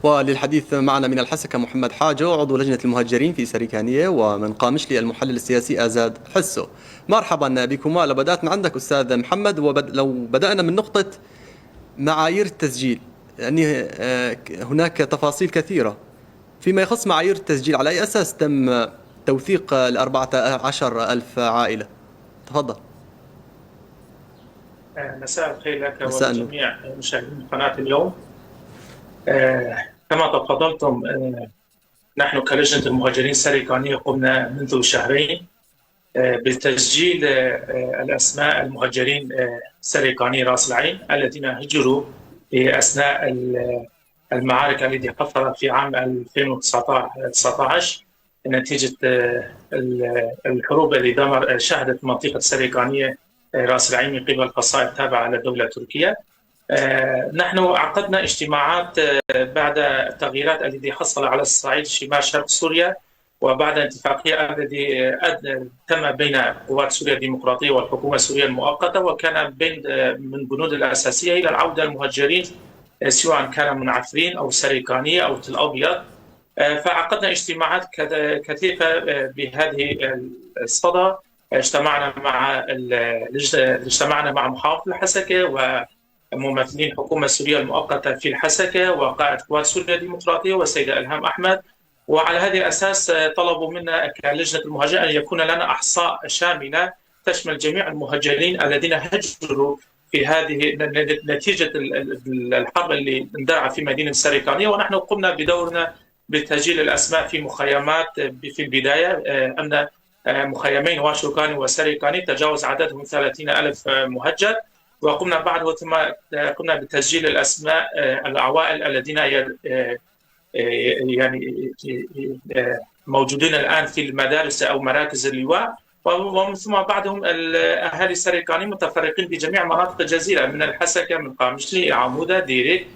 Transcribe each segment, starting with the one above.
وللحديث معنا من الحسكة محمد حاجو، عضو لجنة المهجرين في سريكانية، ومن قامشلي المحلل السياسي آزاد حسو. مرحبا بكما. لبدأت من عندك أستاذ محمد، لو بدأنا من نقطة معايير التسجيل، يعني هناك تفاصيل كثيرة فيما يخص معايير التسجيل. على أي أساس تم توثيق 14,000 عائلة؟ تفضل. مساء الخير لك مساء النور. ولجميع مشاهدين قناة اليوم. كما تفضلتم، نحن كلجنة المهاجرين السريكانية قمنا منذ شهرين بتسجيل الأسماء المهاجرين السريكاني رأس العين الذين هجروا في أثناء المعارك التي حصلت في عام 2019 نتيجة الحروب التي شهدت منطقة السريكانية رأس العين من قبل فصائل تابعة للدولة التركية. نحن عقدنا اجتماعات بعد التغييرات التي حصل على الصعيد شمال شرق سوريا، وبعد اتفاقية التي تم بين قوات سوريا الديمقراطية والحكومة السورية المؤقتة، وكان من البنود الأساسية إلى العودة المهجرين سواء كان من عفرين أو سريكانية أو تل أبيض. فعقدنا اجتماعات كثيفة بهذه الصدى. اجتمعنا مع محافظ الحسكة وممثلين الحكومة السورية المؤقتة في الحسكة وقائد قوات سوريا الديمقراطية والسيدة إلهام أحمد. وعلى هذه الأساس طلبوا منا كلجنة المهاجرين أن يكون لنا أحصاء شاملة تشمل جميع المهاجرين الذين هجروا في هذه نتيجة الحرب اللي اندلعت في مدينة السريكانية. ونحن قمنا بدورنا بتسجيل الأسماء في مخيمات. في البداية أن مخيمين واشوكاني وسريكاني تجاوز عددهم 30,000 مهجر، وقمنا بعده ثم قمنا بتسجيل الأسماء العوائل الذين يعني موجودين الآن في المدارس أو مراكز اللواء، ومن ثم بعدهم الأهالي السريكاني متفرقين بجميع مناطق الجزيرة من الحسكة من قامشلي عمودة ديريك.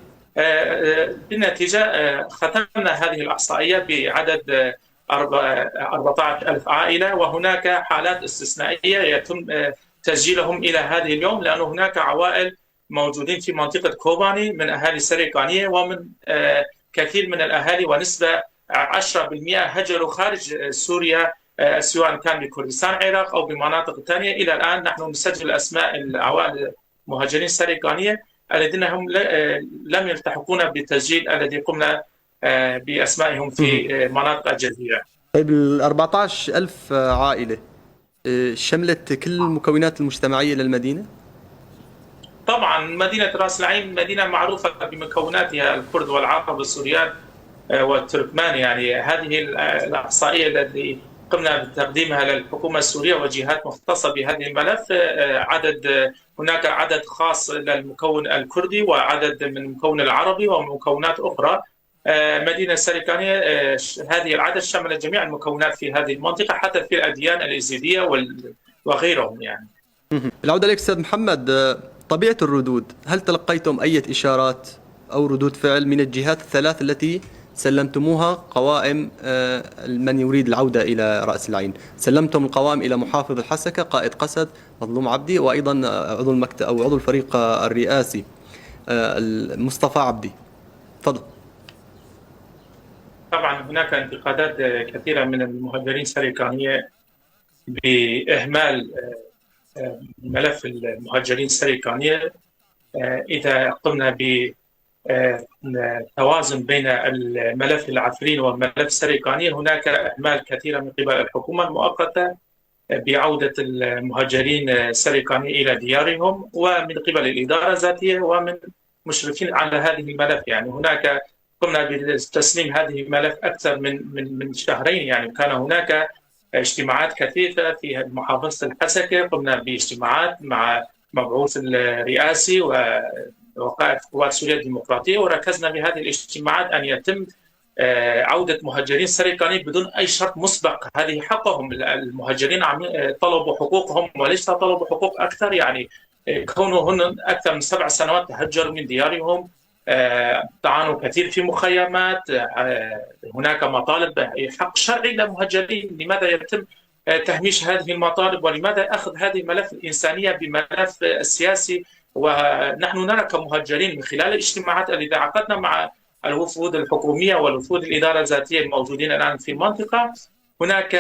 بالنتيجة ختمنا هذه الإحصائية بعدد 14,000 عائلة، وهناك حالات استثنائية يتم تسجيلهم إلى هذه اليوم، لأن هناك عوائل موجودين في منطقة كوباني من أهالي السريكانية، ومن كثير من الأهالي ونسبة 10% هجروا خارج سوريا سواء كان بكردستان العراق أو بمناطق ثانية. إلى الآن نحن نسجل أسماء العوائل المهاجرين السريكانية الذين هم لم يلتحقون بالتسجيل الذي قمنا بأسمائهم في مناطق الجزيرة. طيب، ال 14,000 عائلة شملت كل المكونات المجتمعية للمدينة؟ طبعا مدينة رأس العين مدينة معروفة بمكوناتها، الكرد والعرب والسوريان والتركمان. يعني هذه الإحصائية التي قمنا بتقديمها للحكومة السورية وجهات مختصة بهذه الملف، هناك عدد خاص للمكون الكردي وعدد من المكون العربي ومكونات أخرى. مدينة السريكانية هذه العدد شمل جميع المكونات في هذه المنطقة حتى في الأديان الإيزيدية وغيرهم. يعني العودة لك أستاذ محمد، طبيعة الردود، هل تلقيتم أي إشارات أو ردود فعل من الجهات الثلاث التي سلمتموها قوائم من يريد العودة إلى رأس العين؟ سلمتم القوائم إلى محافظ الحسكة قائد قسد مظلوم عبدي، وأيضا عضو المكتب أو عضو الفريق الرئاسي مصطفى عبدي. تفضل. طبعا هناك انتقادات كثيرة من المهاجرين السريكانية بإهمال ملف المهاجرين السريكانية. إذا قمنا بتوازن بين الملف العفرين والملف السريكاني، هناك إهمال كثير من قبل الحكومة المؤقتة بعودة المهاجرين السريكاني إلى ديارهم، ومن قبل الإدارة ذاتها ومن مشرفين على هذه الملف. يعني هناك قمنا بتسليم هذه الملف أكثر من شهرين. يعني كان هناك اجتماعات كثيفة في محافظة الحسكة، قمنا باجتماعات مع مبعوث الرئاسي وقائد قوات سوريا الديمقراطية، وركزنا بهذه الاجتماعات أن يتم عودة مهاجرين سريكاني بدون أي شرط مسبق. هذه حقهم، المهاجرين طلبوا حقوقهم وليس طلبوا حقوق أكثر. يعني كونهم أكثر من 7 سنوات تهجروا من ديارهم، تعانوا كثير في مخيمات، هناك مطالب حق شرعي للمهجرين. لماذا يتم تهميش هذه المطالب، ولماذا أخذ هذه الملف الإنسانية بملف السياسي؟ ونحن نرى كمهجرين من خلال الاجتماعات التي عقدنا مع الوفود الحكومية والوفود الإدارة الذاتية الموجودين الآن في المنطقة، هناك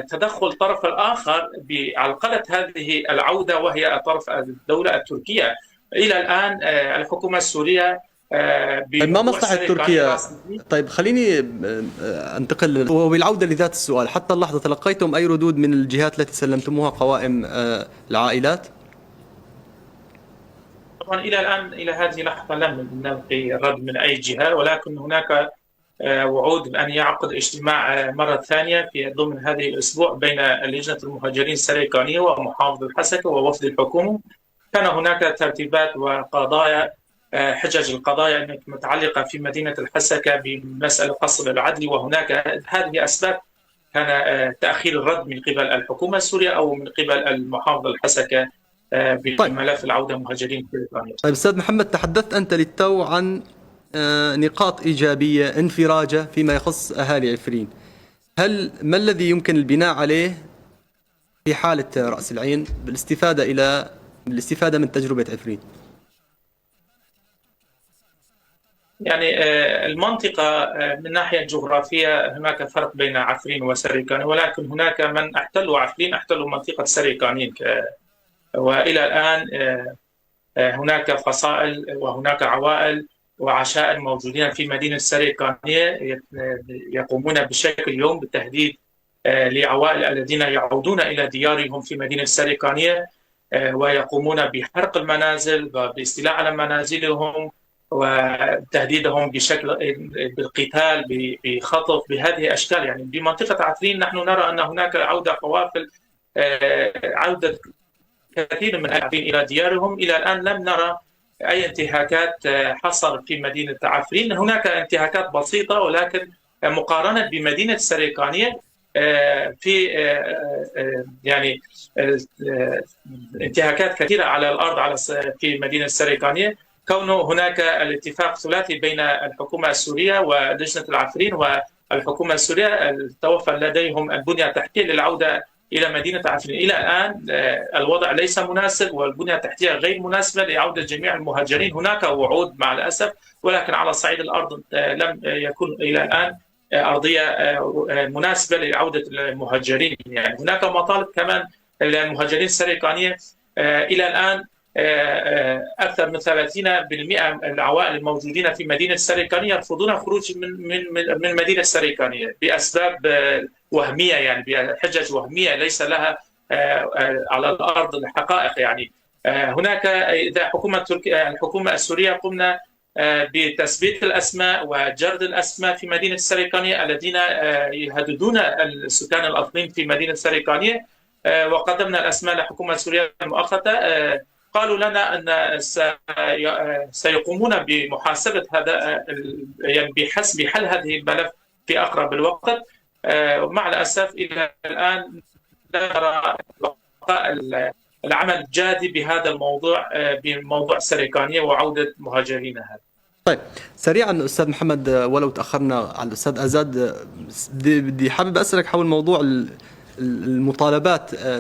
تدخل الطرف الآخر بعرقلة هذه العودة، وهي طرف الدولة التركية. إلى الآن الحكومة السورية طيب ما بموضوع مصلحة سرقانية تركيا؟ راس الدين. طيب خليني أنتقل وبالعودة لذات السؤال، حتى اللحظة تلقيتم أي ردود من الجهات التي سلمتموها قوائم العائلات؟ طبعا إلى الآن إلى هذه اللحظة لم نلقي رد من أي جهة، ولكن هناك وعود بأن يعقد اجتماع مرة ثانية في ضمن هذه الأسبوع بين لجنة المهاجرين السريكانية ومحافظ الحسكة ووفد الحكومة. كان هناك ترتيبات وقضايا، حجج القضايا المتعلقة في مدينة الحسكة بمسألة فصل العدل، وهناك هذه أسباب كان تأخير الرد من قبل الحكومة السورية أو من قبل المحافظ الحسكة بملف العودة مهاجرين سريكانية. طيب أستاذ محمد، تحدثت أنت للتو عن نقاط إيجابية انفراجة فيما يخص أهالي عفرين. ما الذي يمكن البناء عليه في حالة رأس العين بالاستفادة من تجربة عفرين؟ يعني المنطقة من ناحية جغرافية هناك فرق بين عفرين وسريكاني، ولكن هناك من احتلوا عفرين احتلوا منطقة سريكانين، وإلى الآن هناك فصائل وهناك عوائل وعشائر موجودين في مدينة سريكانية يقومون بشكل يوم بالتهديد لعوائل الذين يعودون إلى ديارهم في مدينة سريكانية، ويقومون بحرق المنازل وباستيلاء على منازلهم وتهديدهم بشكل بالقتال بخطف بهذه الأشكال. يعني بمنطقة عفرين نحن نرى أن هناك عودة قوافل، عودة كثير من العفرين إلى ديارهم. إلى الآن لم نرى أي انتهاكات حصل في مدينة عفرين. هناك انتهاكات بسيطة، ولكن مقارنة بمدينة سريكانية في يعني انتهاكات كثيرة على الأرض في مدينة سريكانية. كونه هناك الاتفاق ثلاثي بين الحكومة السورية ولجنة العفرين والحكومة السورية، توفر لديهم البنية التحتية للعودة إلى مدينة عفرين. إلى الآن الوضع ليس مناسب والبنية التحتية غير مناسبة لعودة جميع المهاجرين. هناك وعود مع الأسف، ولكن على صعيد الأرض لم يكن إلى الآن أرضية مناسبة لعودة المهاجرين. يعني هناك مطالب كمان للمهاجرين السريكانية. إلى الآن أكثر من 30% من العوائل الموجودين في مدينة السريكانية يرفضون الخروج من مدينة السريكانية بأسباب وهمية، يعني بحجج وهمية ليس لها على الأرض الحقائق. يعني هناك إذا الحكومة السورية قمنا بتثبيت الأسماء وجرد الأسماء في مدينة السريكانية الذين يهددون السكان الأصليين في مدينة السريكانية، وقدمنا الأسماء للحكومة السورية المؤقتة. قالوا لنا أن سيقومون بمحاسبة هذا، يعني بحل هذه الملف في أقرب الوقت. مع الأسف إلى الآن لا نرى العمل الجادي بهذا الموضوع، بموضوع السريكانية وعودة مهاجرين هذا. طيب سريعا أستاذ محمد، ولو تأخرنا على الأستاذ أزاد، بدي حابب أسألك حول موضوع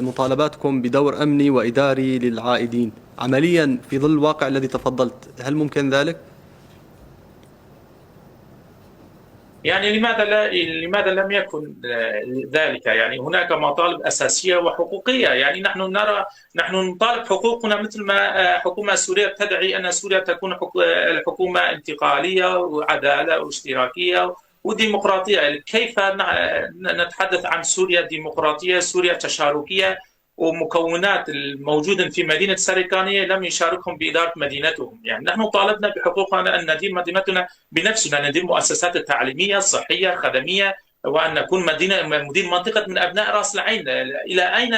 مطالباتكم بدور أمني وإداري للعائدين عمليا في ظل الواقع الذي تفضلت. هل ممكن ذلك؟ يعني لماذا لم يكن ذلك؟ يعني هناك مطالب أساسية وحقوقية. يعني نحن نطالب حقوقنا، مثل ما الحكومة السورية تدعي أن سوريا تكون الحكومة انتقالية وعدالة واشتراكية وديمقراطية. كيف نتحدث عن سوريا ديمقراطية، سوريا تشاركية، ومكونات الموجودة في مدينة سريكانية لم يشاركهم بإدارة مدينتهم؟ يعني نحن طالبنا بحقوقنا أن ندير مدينتنا بنفسنا، ندير مؤسسات التعليمية الصحية خدمية، وأن نكون مدير منطقة من أبناء رأس العين. إلى أين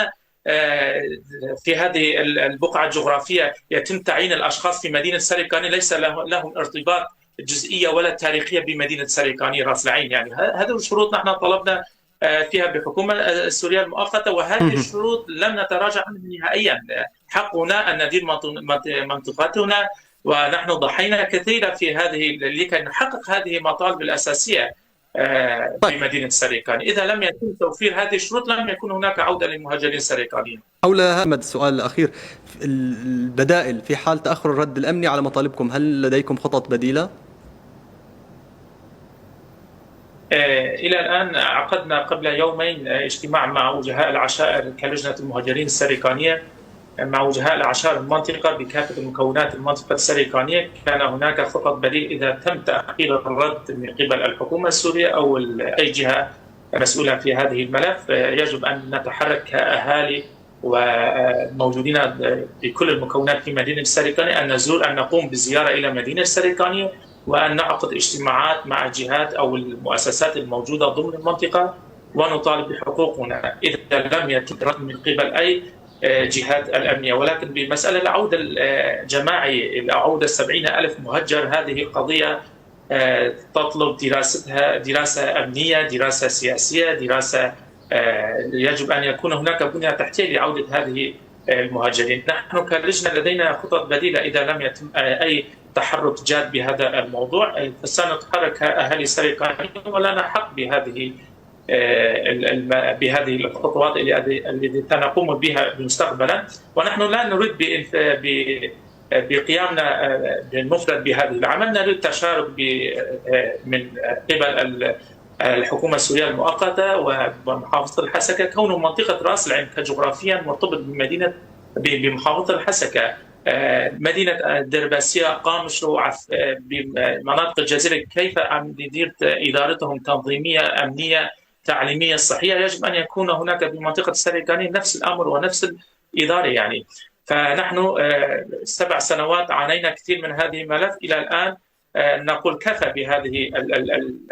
في هذه البقعة الجغرافية يتم تعيين الأشخاص في مدينة سريكانية ليس لهم ارتباط جزئية ولا تاريخية بمدينة سريكانية رأس العين؟ يعني هذه الشروط نحن طلبنا فيها بالحكومة السورية المؤقتة، وهذه الشروط لم نتراجع عنها نهائيا. حقنا أن ندير منطقتنا، ونحن ضحينا كثيرا في هذه لكي نحقق هذه المطالب الأساسية في مدينة سريكانية. إذا لم يتم توفير هذه الشروط لم يكن هناك عودة للمهاجرين السريكانيين. حول هذا السؤال الأخير، البدائل في حال تأخر الرد الأمني على مطالبكم، هل لديكم خطط بديلة؟ إلى الآن عقدنا قبل يومين اجتماع مع وجهاء العشائر كلجنة المهاجرين السريكانية مع وجهاء العشائر المنطقة بكافة المكونات المنطقة السريكانية. كان هناك خطط بديل إذا تم تأخير الرد من قبل الحكومة السورية أو أي جهة مسؤولة في هذه الملف، يجب أن نتحرك كأهالي وموجودين بكل المكونات في مدينة السريكانية، أن نقوم بزيارة إلى مدينة السريكانية وأن نعقد اجتماعات مع الجهات أو المؤسسات الموجودة ضمن المنطقة ونطالب بحقوقنا إذا لم يتم رد من قبل أي جهات الأمنية. ولكن بمسألة العودة الجماعي إلى عودة 70,000 مهجر، هذه قضية تطلب دراستها دراسة أمنية، دراسة سياسية، دراسة يجب أن يكون هناك بنية تحتية لعودة هذه المهاجرين. نحن كلجنة لدينا خطط بديلة إذا لم يتم أي تحرك جاد بهذا الموضوع، فسنتحرك كأهالي سريكانية ولنا حق بهذه الخطوات التي سنقوم بها مستقبلا. ونحن لا نريد بقيامنا بالمفرد بهذه العمل، نريد التشارك من قبل الحكومة السورية المؤقتة ومحافظة الحسكة، كون منطقة رأس العين جغرافيا مرتبط بمحافظة الحسكة، مدينة درباسية، قامش، بمناطق الجزيرة، كيف يدير إدارتهم تنظيمية، أمنية، تعليمية، صحية. يجب أن يكون هناك بمنطقة السريكانية نفس الأمر ونفس الإدارة يعني. فنحن 7 سنوات عانينا كثير من هذه الملف، إلى الآن نقول كفى بهذه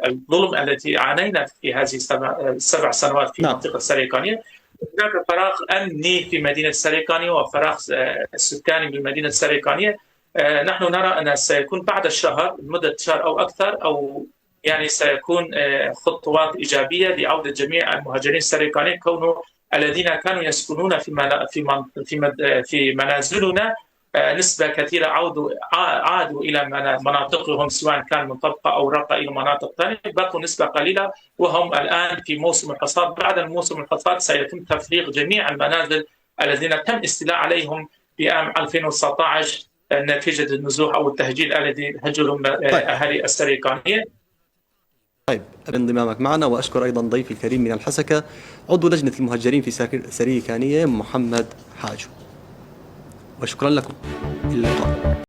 الظلم التي عانينا في هذه 7 سنوات في منطقة السريكانية. هناك فراغ أمني في مدينة السريكانية وفراغ سكاني بالمدينة السريكانية. نحن نرى أن سيكون بعد الشهر، لمدة شهر أو أكثر، أو يعني سيكون خطوات إيجابية لعودة جميع المهاجرين السريكانيين، كونه الذين كانوا يسكنون في منازلنا نسبة كثيرة عادوا إلى مناطقهم، سواء كان من طبقة أو رقة إلى مناطق ثانية، بقوا نسبة قليلة وهم الآن في موسم الحصاد. بعد الموسم الحصاد سيتم تفريغ جميع المنازل الذين تم استيلاء عليهم في عام 2019 نتيجة النزوح أو التهجير الذي هجرهم أهالي السريكانية. طيب، انضمامك معنا، وأشكر أيضا ضيفي الكريم من الحسكة عضو لجنة المهجرين في سريكانية محمد حاجو، وشكرا لكم. إلى اللقاء.